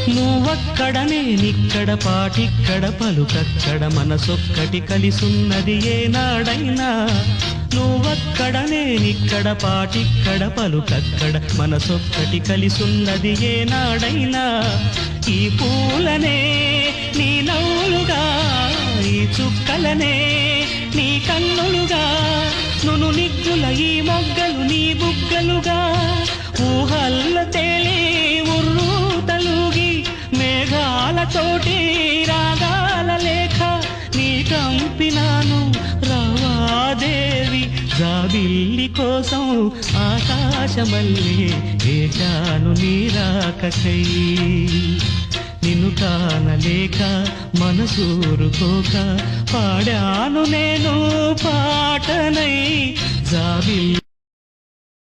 నువ్వక్కడ నేనిక్కడ పాటిక్కడ పలుకక్కడ మనసొక్కటి కలిసున్నది ఏనాడైనా నువ్వక్కడ నేనిక్కడ పాటిక్కడ పలుకక్కడ మనసొక్కటి కలిసున్నది ఏనాడైనా ఈ పూలనే నీ నవ్వులుగా ఈ చుక్కలనే నీ కన్నులుగా నును నిగ్గుల ఈ మొగ్గలు నీ బుగ్గలుగా ఊహల్ల తేలి ఉర్రు తలుగి మేఘాలతోటి రాగాల లేఖ నీ కంపినాను రావాదేవి జాబిల్లి కోసం ఆకాశమల్లే వేచాను నీరాకకై నిన్ను కానలేక మనసూరుకోక పాడాను నేను పాటనై జాబిల్లి